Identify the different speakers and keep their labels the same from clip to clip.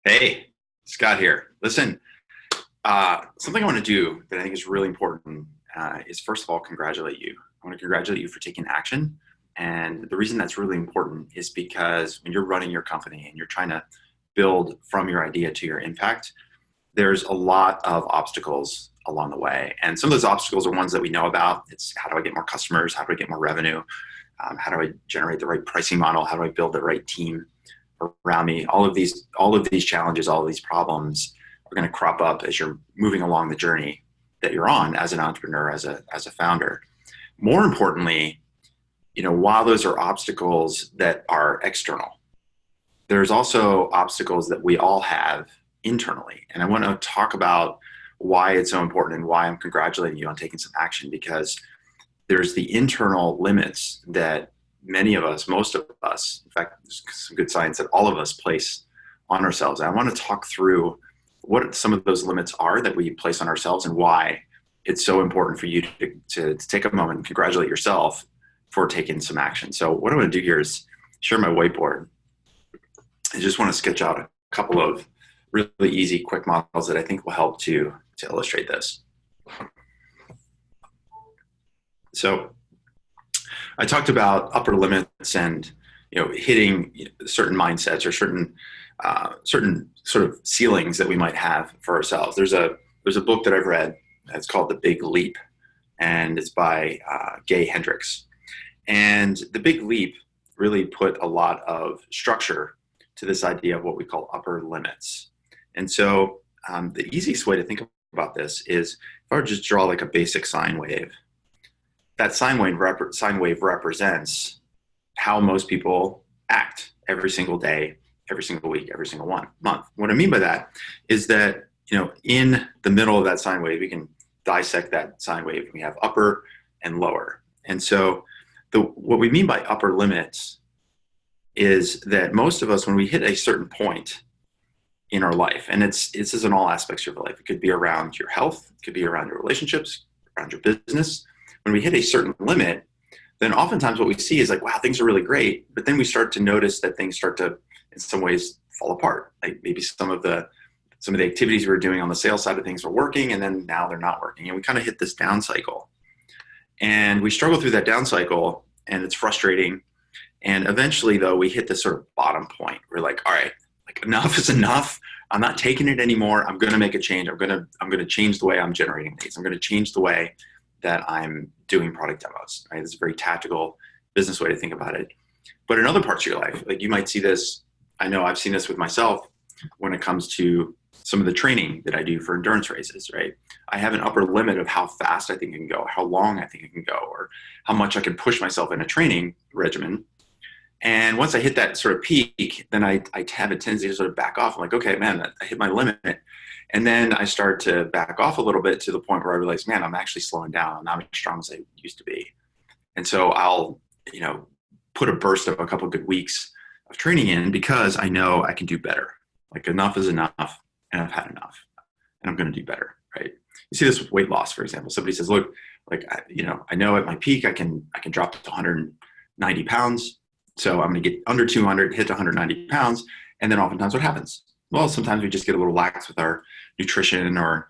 Speaker 1: Hey, Scott here. Listen, something I want to do that I think is really important is first of all, congratulate you. I want to congratulate you for taking action. And the reason that's really important is because when you're running your company and you're trying to build from your idea to your impact, there's a lot of obstacles along the way. And some of those obstacles are ones that we know about. It's how do I get more customers? How do I get more revenue? How do I generate the right pricing model? How do I build the right team around me? All of these challenges, all of these problems are going to crop up as you're moving along the journey that you're on as an entrepreneur, as a founder. More importantly, while those are obstacles that are external, there's also obstacles that we all have internally. And I want to talk about why it's so important and why I'm congratulating you on taking some action, because there's the internal limits that many of us, most of us, in fact, there's some good science that all of us place on ourselves. And I want to talk through what some of those limits are that we place on ourselves and why it's so important for you to take a moment and congratulate yourself for taking some action. So what I want to do here is share my whiteboard. I just want to sketch out a couple of really easy, quick models that I think will help to illustrate this. So I talked about upper limits and hitting certain mindsets or certain sort of ceilings that we might have for ourselves. There's a book that I've read. It's called The Big Leap, and it's by Gay Hendricks. And The Big Leap really put a lot of structure to this idea of what we call upper limits. And so the easiest way to think about this is if I were to just draw like a basic sine wave. That sine wave represents how most people act every single day, every single week, every single month. What I mean by that is that, in the middle of that sine wave, we can dissect that sine wave. We have upper and lower. And so what we mean by upper limits is that most of us, when we hit a certain point in our life, and this is in all aspects of your life, it could be around your health, it could be around your relationships, around your business. When we hit a certain limit, then oftentimes what we see is like, wow, things are really great. But then we start to notice that things start to, in some ways, fall apart. Like maybe some of the activities we were doing on the sales side of things were working, and then now they're not working. And we kind of hit this down cycle. And we struggle through that down cycle, and it's frustrating. And eventually, though, we hit this sort of bottom point. We're like, all right, like enough is enough. I'm not taking it anymore. I'm going to make a change. I'm going to change the way I'm generating leads. I'm going to change the way that I'm doing product demos, right? It's a very tactical business way to think about it. But in other parts of your life, like you might see this, I know I've seen this with myself when it comes to some of the training that I do for endurance races, right? I have an upper limit of how fast I think I can go, how long I think I can go, or how much I can push myself in a training regimen. And once I hit that sort of peak, then I have a tendency to sort of back off. I'm like, okay, man, I hit my limit. And then I start to back off a little bit to the point where I realize, man, I'm actually slowing down. I'm not as strong as I used to be. And so I'll, put a burst of a couple of good weeks of training in because I know I can do better. Like enough is enough, and I've had enough, and I'm going to do better, right? You see this with weight loss, for example. Somebody says, look, like, I know at my peak I can drop to 190 pounds. So I'm going to get under 200, hit 190 pounds. And then oftentimes what happens? Well, sometimes we just get a little lax with our nutrition, or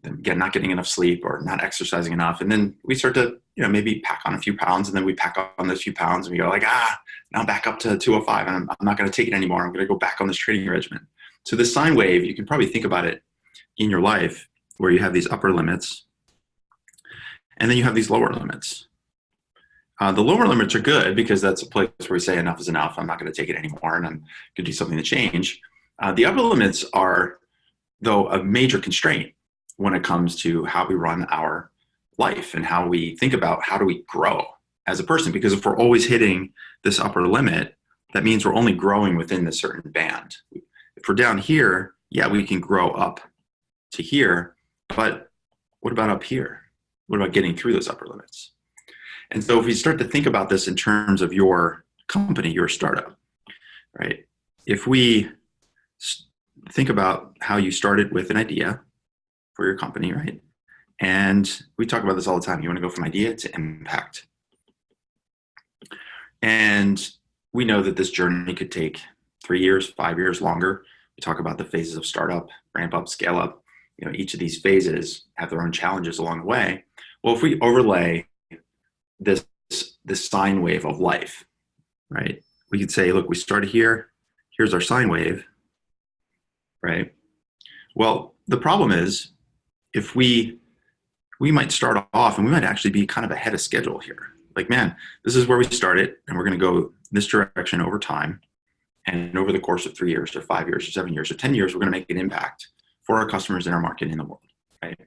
Speaker 1: again, not getting enough sleep, or not exercising enough. And then we start to, maybe pack on a few pounds, and then we pack on those few pounds and we go like, now I'm back up to 205 and I'm not going to take it anymore. I'm going to go back on this training regimen. So this sine wave, you can probably think about it in your life where you have these upper limits and then you have these lower limits. The lower limits are good because that's a place where we say enough is enough. I'm not going to take it anymore, and I'm going to do something to change. The upper limits are, though, a major constraint when it comes to how we run our life and how we think about how do we grow as a person. Because if we're always hitting this upper limit, that means we're only growing within this certain band. If we're down here, yeah, we can grow up to here, but what about up here? What about getting through those upper limits? And so if we start to think about this in terms of your company, your startup, right? If we think about how you started with an idea for your company, right? And we talk about this all the time. You want to go from idea to impact. And we know that this journey could take 3 years, 5 years longer. We talk about the phases of startup, ramp up, scale up. Each of these phases have their own challenges along the way. Well, if we overlay this sine wave of life, right? We could say, look, we started here. Here's our sine wave, right? Well, the problem is if we might start off and we might actually be kind of ahead of schedule here. Like, man, this is where we started and we're going to go this direction over time. And over the course of 3 years or 5 years or 7 years or 10 years, we're going to make an impact for our customers in our market in the world, right?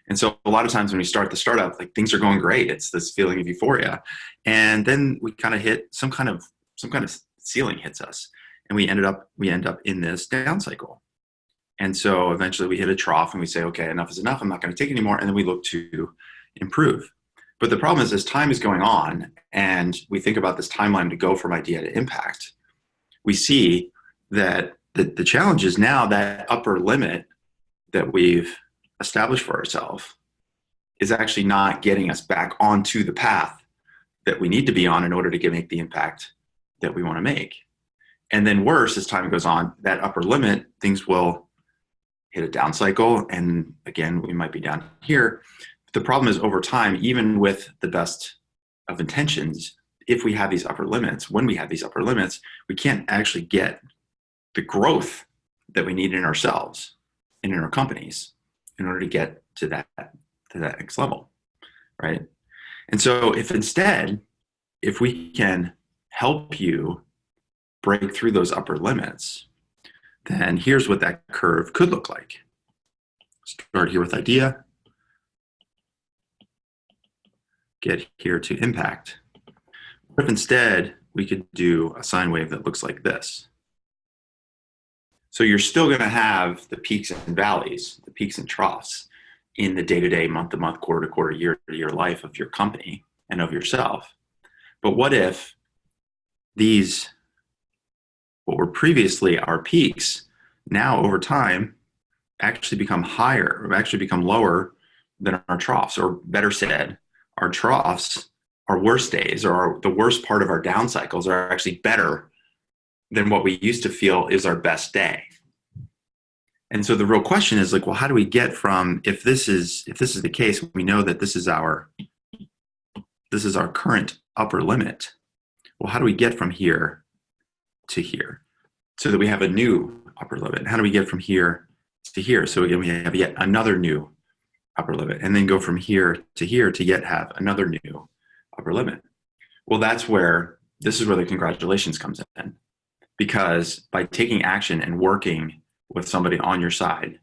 Speaker 1: And so a lot of times when we start the startup, like things are going great. It's this feeling of euphoria. And then we kind of hit some kind of ceiling hits us. And we end up in this down cycle. And so eventually we hit a trough and we say, okay, enough is enough. I'm not going to take it anymore. And then we look to improve. But the problem is as time is going on and we think about this timeline to go from idea to impact, we see that the challenge is now that upper limit that we've established for ourselves is actually not getting us back onto the path that we need to be on in order to make the impact that we want to make. And then worse, as time goes on, that upper limit, things will hit a down cycle. And again, we might be down here. The problem is over time, even with the best of intentions, if we have these upper limits, when we have these upper limits, we can't actually get the growth that we need in ourselves and in our companies in order to get to that next level, right? And so if we can help you break through those upper limits, then here's what that curve could look like. Start here with idea, get here to impact. What if instead we could do a sine wave that looks like this? So you're still going to have the peaks and valleys, the peaks and troughs in the day-to-day, month-to-month, quarter-to-quarter, year-to-year life of your company and of yourself. But what if these, what were previously our peaks, now over time actually become higher, or actually become lower than our troughs, or better said, our troughs, our worst days, or the worst part of our down cycles are actually better than what we used to feel is our best day. And so the real question is like, well, how do we get from, if this is the case, we know that this is our current upper limit. Well, how do we get from here to here so that we have a new upper limit? How do we get from here to here? So again, we have yet another new upper limit, and then go from here to yet have another new upper limit. Well, this is where the congratulations comes in, because by taking action and working with somebody on your side,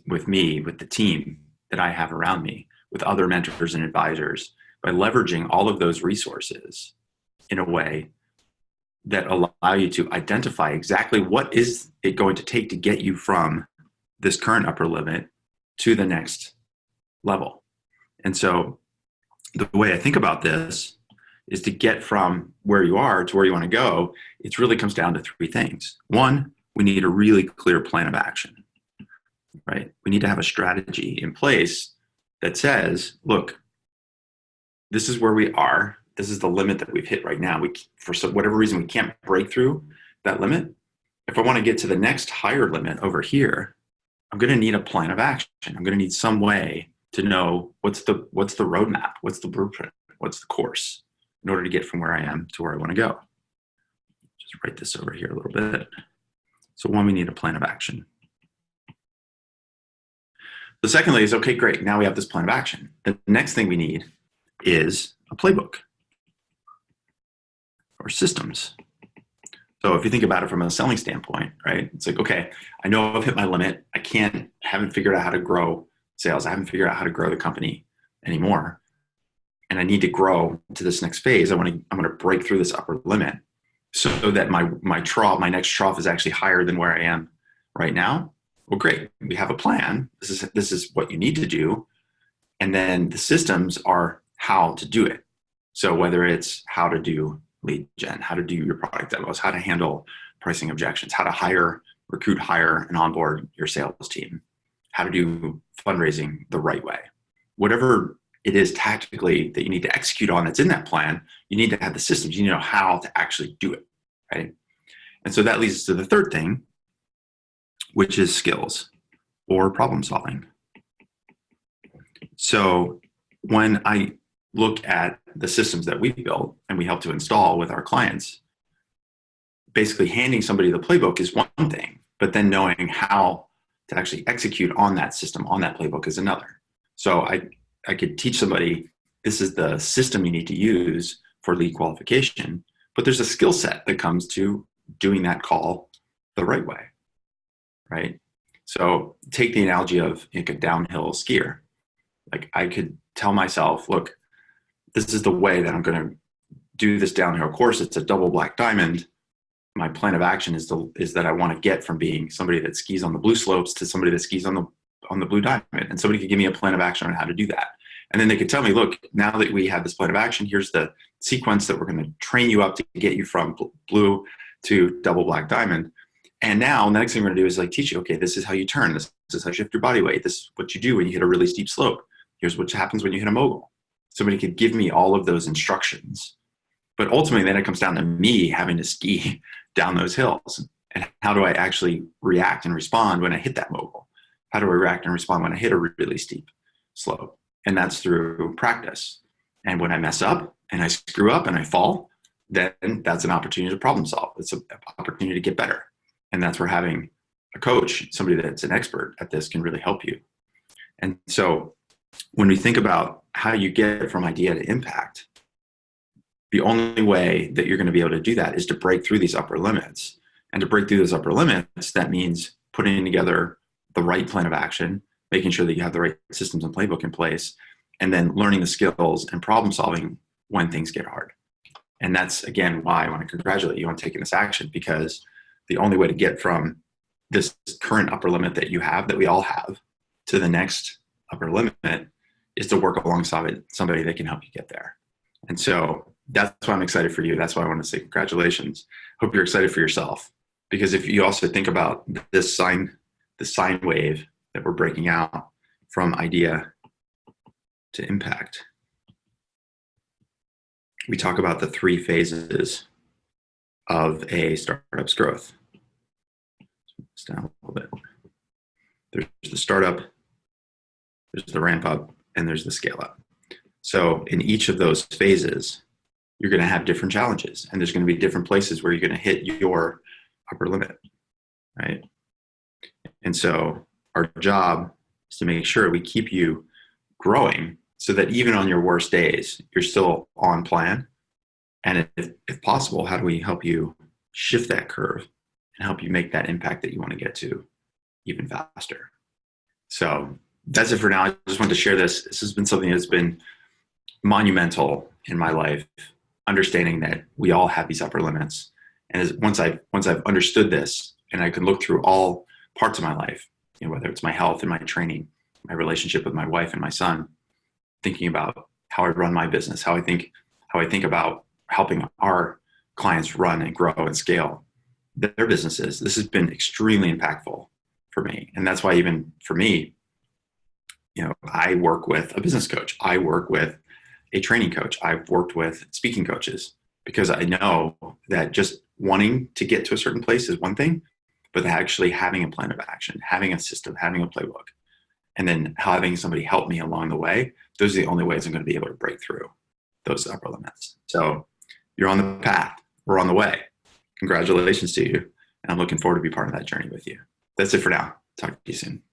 Speaker 1: with me, with the team that I have around me, with other mentors and advisors, by leveraging all of those resources in a way that allow you to identify exactly what is it going to take to get you from this current upper limit to the next level. And so the way I think about this is to get from where you are to where you want to go. It really comes down to three things. One, we need a really clear plan of action, right? We need to have a strategy in place that says, look, this is where we are. This is the limit that we've hit right now. For whatever reason, we can't break through that limit. If I want to get to the next higher limit over here, I'm going to need a plan of action. I'm going to need some way to know what's the roadmap, what's the blueprint, what's the course in order to get from where I am to where I want to go. Just write this over here a little bit. So one, we need a plan of action. The secondly is, okay, great. Now we have this plan of action. The next thing we need is a playbook or systems. So if you think about it from a selling standpoint, right? It's like, okay, I know I've hit my limit. Haven't figured out how to grow sales. I haven't figured out how to grow the company anymore. And I need to grow to this next phase. I'm going to break through this upper limit so that my next trough is actually higher than where I am right now. Well, great. We have a plan. This is what you need to do. And then the systems are how to do it. So whether it's how to do lead gen, how to do your product demos, how to handle pricing objections, how to recruit, hire, and onboard your sales team, how to do fundraising the right way. Whatever it is tactically that you need to execute on that's in that plan, you need to have the systems. You need to know how to actually do it, right? And so that leads us to the third thing, which is skills or problem solving. So when I look at the systems that we've built and we help to install with our clients, basically handing somebody the playbook is one thing, but then knowing how to actually execute on that system, on that playbook is another. So I could teach somebody, this is the system you need to use for lead qualification, but there's a skill set that comes to doing that call the right way, right? So take the analogy of like a downhill skier. Like I could tell myself, look, this is the way that I'm going to do this downhill course. It's a double black diamond. My plan of action is that I want to get from being somebody that skis on the blue slopes to somebody that skis on the blue diamond. And somebody could give me a plan of action on how to do that. And then they could tell me, look, now that we have this plan of action, here's the sequence that we're going to train you up to get you from blue to double black diamond. And now the next thing we're going to do is like teach you, okay, this is how you turn. This is how you shift your body weight. This is what you do when you hit a really steep slope. Here's what happens when you hit a mogul. Somebody could give me all of those instructions. But ultimately, then it comes down to me having to ski down those hills. And how do I actually react and respond when I hit that mogul? How do I react and respond when I hit a really steep slope? And that's through practice. And when I mess up and I screw up and I fall, then that's an opportunity to problem solve. It's an opportunity to get better. And that's where having a coach, somebody that's an expert at this, can really help you. And so when we think about how you get from idea to impact, the only way that you're going to be able to do that is to break through these upper limits. And to break through those upper limits, that means putting together the right plan of action, making sure that you have the right systems and playbook in place, and then learning the skills and problem solving when things get hard. And that's, again, why I want to congratulate you on taking this action, because the only way to get from this current upper limit that you have, that we all have, to the next upper limit is to work alongside somebody that can help you get there. And so that's why I'm excited for you. That's why I want to say congratulations. Hope you're excited for yourself, because if you also think about this sine wave that we're breaking out from idea to impact, we talk about the 3 phases of a startup's growth. Let's down a little bit. There's the startup, there's the ramp up, and there's the scale up. So in each of those phases, you're going to have different challenges, and there's going to be different places where you're going to hit your upper limit, right? And so our job is to make sure we keep you growing so that even on your worst days, you're still on plan. And if possible, how do we help you shift that curve and help you make that impact that you want to get to even faster? So that's it for now. I just wanted to share this. This has been something that's been monumental in my life, understanding that we all have these upper limits. And once I've understood this, and I can look through all parts of my life, whether it's my health and my training, my relationship with my wife and my son, thinking about how I run my business, how I think about helping our clients run and grow and scale their businesses. This has been extremely impactful for me. And that's why even for me, I work with a business coach. I work with a training coach. I've worked with speaking coaches, because I know that just wanting to get to a certain place is one thing, but actually having a plan of action, having a system, having a playbook, and then having somebody help me along the way, those are the only ways I'm going to be able to break through those upper limits. So you're on the path. We're on the way. Congratulations to you. And I'm looking forward to be part of that journey with you. That's it for now. Talk to you soon.